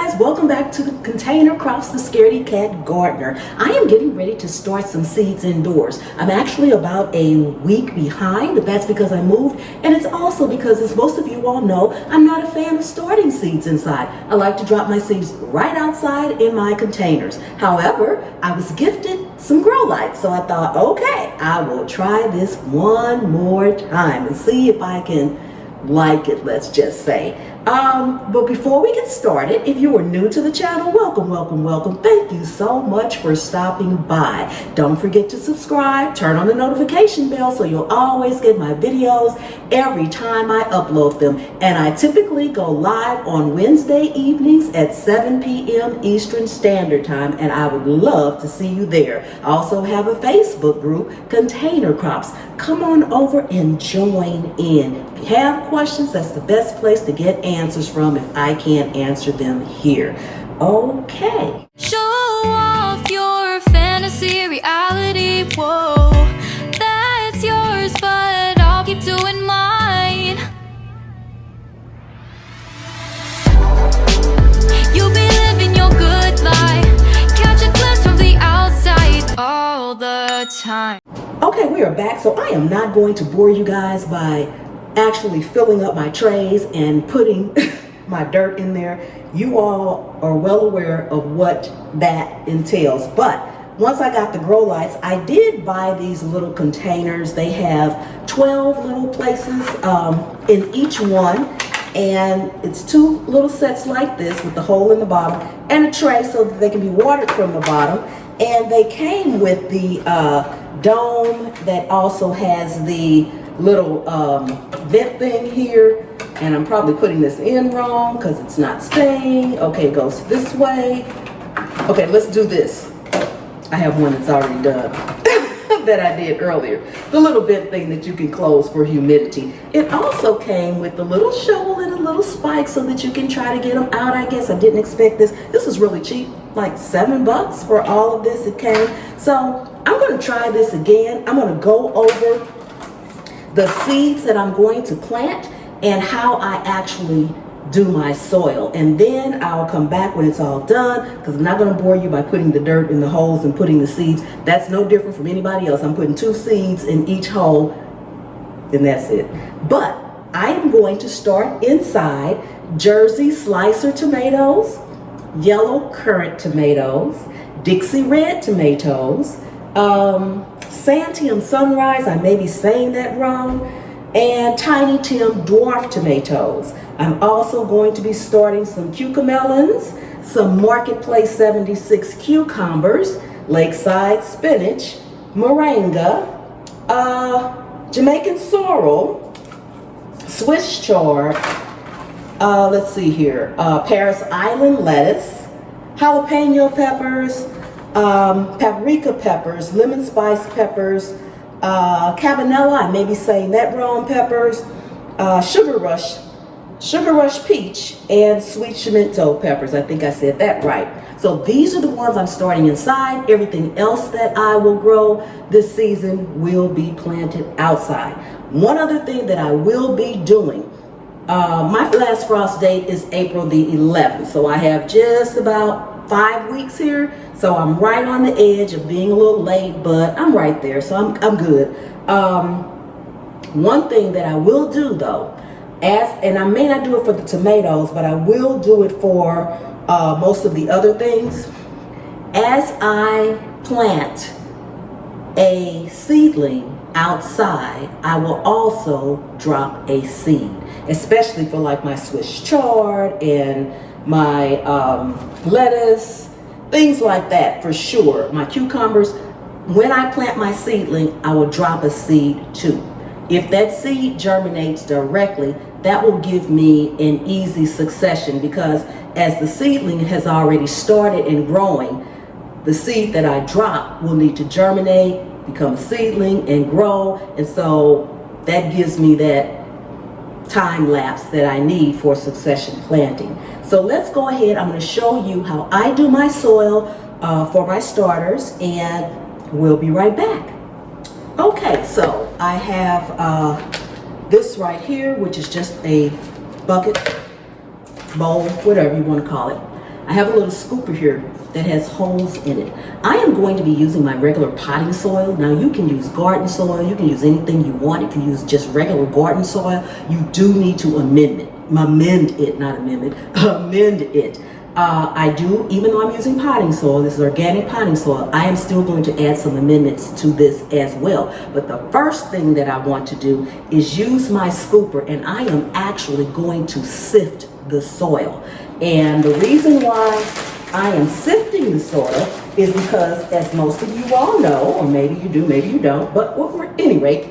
guys, welcome back to the Container Crops, the Scaredy Cat Gardener. I am getting ready to start some seeds indoors. I'm actually about a week behind, but that's because I moved, and it's also because, as most of you all know, I'm not a fan of starting seeds inside. I like to drop my seeds right outside in my containers. However, I was gifted some grow lights, so I thought, okay, I will try this one more time and see if I can like it, let's just say. But before we get started, if you are new to the channel, welcome. Thank you so much for stopping by. Don't forget to subscribe, turn on the notification bell so you'll always get my videos every time I upload them. And I typically go live on Wednesday evenings at 7 p.m. Eastern Standard Time, and I would love to see you there. I also have a Facebook group, Container Crops. Come on over and join in. If you have questions, that's the best place to get answers from if I can't answer them here. Okay. Show off your fantasy reality. Whoa, that's yours, but I'll keep doing mine. You'll be living your good life. Catch a glimpse from the outside all the time. Okay, we are back. So I am not going to bore you guys by actually filling up my trays and putting my dirt in there. You all are well aware of what that entails. But once I got the grow lights, I did buy these little containers. They have 12 little places in each one. And it's two little sets like this with the hole in the bottom and a tray so that they can be watered from the bottom. And they came with the dome that also has the little vent thing here. And I'm probably putting this in wrong because it's not staying. Okay, it goes this way. Okay, let's do this. I have one that's already done that I did earlier. The little vent thing that you can close for humidity. It also came with a little shovel and a little spike so that you can try to get them out. I guess I didn't expect this. This was really cheap, like $7 for all of this it came. So I'm going to try this again. I'm going to go over the seeds that I'm going to plant and how I actually do my soil. And then I'll come back when it's all done, because I'm not going to bore you by putting the dirt in the holes and putting the seeds. That's no different from anybody else. I'm putting 2 seeds in each hole, and that's it. But I am going to start inside Jersey slicer tomatoes, yellow currant tomatoes, Dixie red tomatoes, Santiam sunrise, I may be saying that wrong, and Tiny Tim dwarf tomatoes. I'm also going to be starting some cucamelons, some Marketplace 76 cucumbers, lakeside spinach, moringa, Jamaican sorrel, Swiss chard, let's see here, Paris Island lettuce, jalapeno peppers, paprika peppers, lemon spice peppers, cabanella, I may be saying that wrong, peppers, sugar rush peach, and sweet pimento peppers. I think I said that right. So these are the ones I'm starting inside. Everything else that I will grow this season will be planted outside. One other thing that I will be doing, my last frost date is April the 11th. So I have just about 5 weeks here. So I'm right on the edge of being a little late, but I'm right there, so I'm good. One thing that I will do though, and I may not do it for the tomatoes, but I will do it for most of the other things. As I plant a seedling outside, I will also drop a seed, especially for like my Swiss chard and my lettuce, things like that for sure. My cucumbers, when I plant my seedling, I will drop a seed too. If that seed germinates directly, that will give me an easy succession, because as the seedling has already started and growing, the seed that I drop will need to germinate, become a seedling and grow. And so that gives me that time lapse that I need for succession planting. So let's go ahead. I'm going to show you how I do my soil for my starters, and we'll be right back. Okay, so I have this right here, which is just a bucket, bowl, whatever you want to call it. I have a little scooper here that has holes in it. I am going to be using my regular potting soil. Now you can use garden soil, you can use anything you want. You can use just regular garden soil. You do need to amend it. Amend it. I do, even though I'm using potting soil, this is organic potting soil, I am still going to add some amendments to this as well. But the first thing that I want to do is use my scooper, and I am actually going to sift the soil. And the reason why I am sifting the soil is because, as most of you all know, or maybe you do, maybe you don't, but at any rate,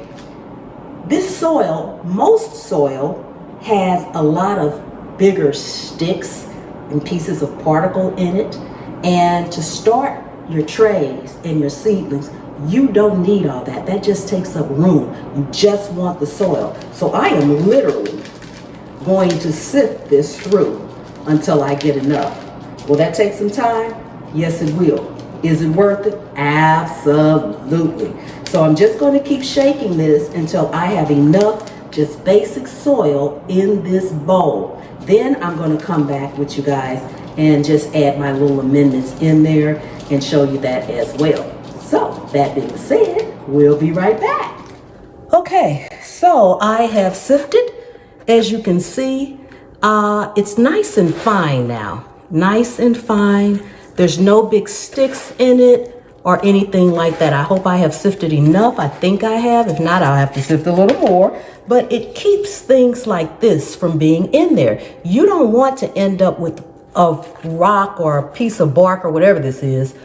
this soil, most soil, has a lot of bigger sticks and pieces of particle in it. And to start your trays and your seedlings, you don't need all that. That just takes up room. You just want the soil. So I am literally going to sift this through until I get enough. Will that take some time? Yes, it will. Is it worth it? Absolutely. So I'm just going to keep shaking this until I have enough just basic soil in this bowl. Then I'm going to come back with you guys and just add my little amendments in there and show you that as well. So that being said, we'll be right back. Okay, so I have sifted. As you can see, it's nice and fine now. Nice and fine. There's no big sticks in it or anything like that. I hope I have sifted enough. I think I have. If not, I'll have to sift a little more. But it keeps things like this from being in there. You don't want to end up with a rock or a piece of bark or whatever this is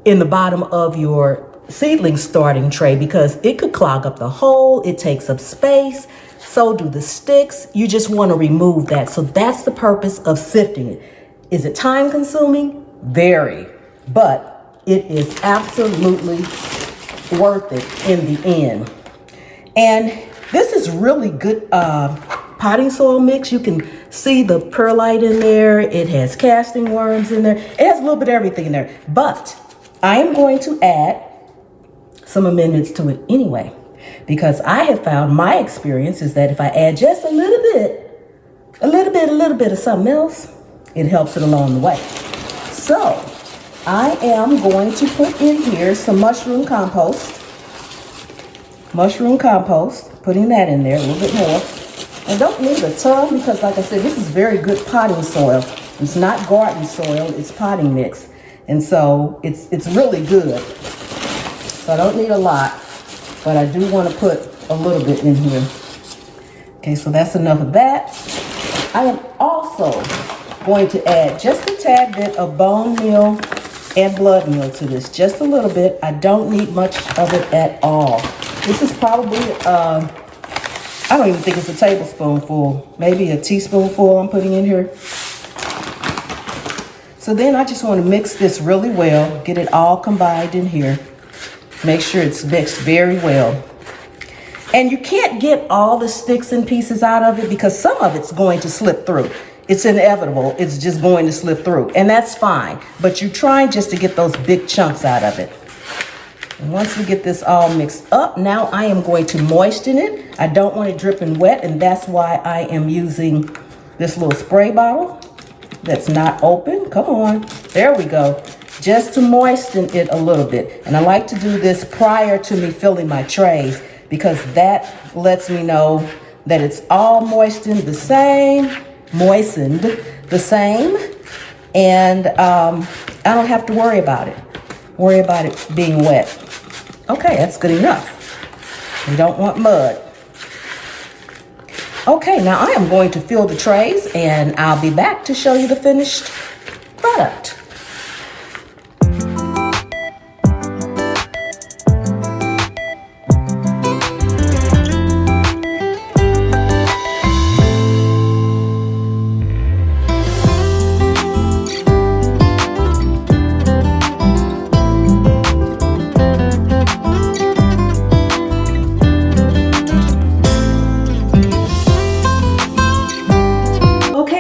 in the bottom of your seedling starting tray, because it could clog up the hole. It takes up space. So do the sticks. You just want to remove that. So that's the purpose of sifting it. Is it time consuming? Very. But it is absolutely worth it in the end. And this is really good potting soil mix. You can see the perlite in there. It has casting worms in there. It has a little bit of everything in there. But I am going to add some amendments to it anyway, because I have found, my experience is that if I add just a little bit of something else, it helps it along the way. So I am going to put in here some mushroom compost, putting that in there a little bit more. I don't need a ton because, like I said, this is very good potting soil. It's not garden soil, it's potting mix. And so it's really good. So I don't need a lot, but I do want to put a little bit in here. Okay, so that's enough of that. I am also going to add just a tad bit of bone meal and blood meal to this, just a little bit. I don't need much of it at all. This is probably, I don't even think it's a tablespoonful, maybe a teaspoonful I'm putting in here. So then I just want to mix this really well, get it all combined in here. Make sure it's mixed very well. And you can't get all the sticks and pieces out of it because some of it's going to slip through. It's inevitable. It's just going to slip through, and that's fine. But you're trying just to get those big chunks out of it. And once we get this all mixed up, now I am going to moisten it. I don't want it dripping wet, and that's why I am using this little spray bottle that's not open. Come on. There we go. Just to moisten it a little bit. And I like to do this prior to me filling my trays, because that lets me know that it's all moistened the same, and I don't have to worry about it being wet. Okay, that's good enough. We don't want mud. Okay, now I am going to fill the trays, and I'll be back to show you the finished product.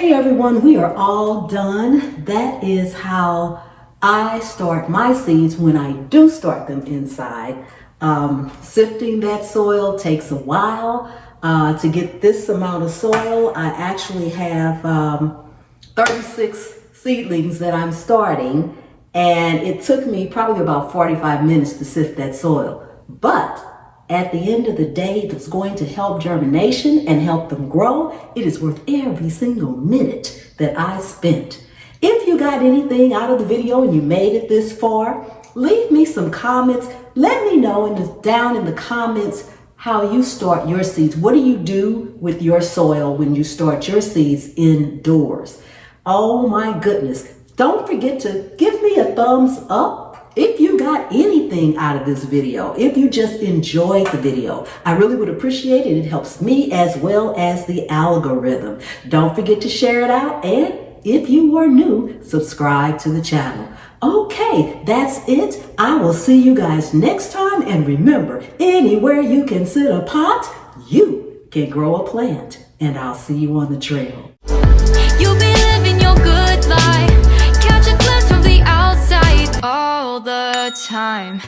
Everyone, we are all done. That is how I start my seeds when I do start them inside. Sifting that soil takes a while. To get this amount of soil, I actually have 36 seedlings that I'm starting, and it took me probably about 45 minutes to sift that soil. But at the end of the day, if it's going to help germination and help them grow, it is worth every single minute that I spent. If you got anything out of the video and you made it this far, leave me some comments. Let me know down in the comments how you start your seeds. What do you do with your soil when you start your seeds indoors? Oh my goodness. Don't forget to give me a thumbs up if you got anything out of this video, if you just enjoyed the video. I really would appreciate it. It helps me as well as the algorithm. Don't forget to share it out, and if you are new, subscribe to the channel. Okay, that's it. I will see you guys next time. And remember, anywhere you can sit a pot, you can grow a plant. And I'll see you on the trail. You'll be living your good life. Catch a glimpse from the outside all the time.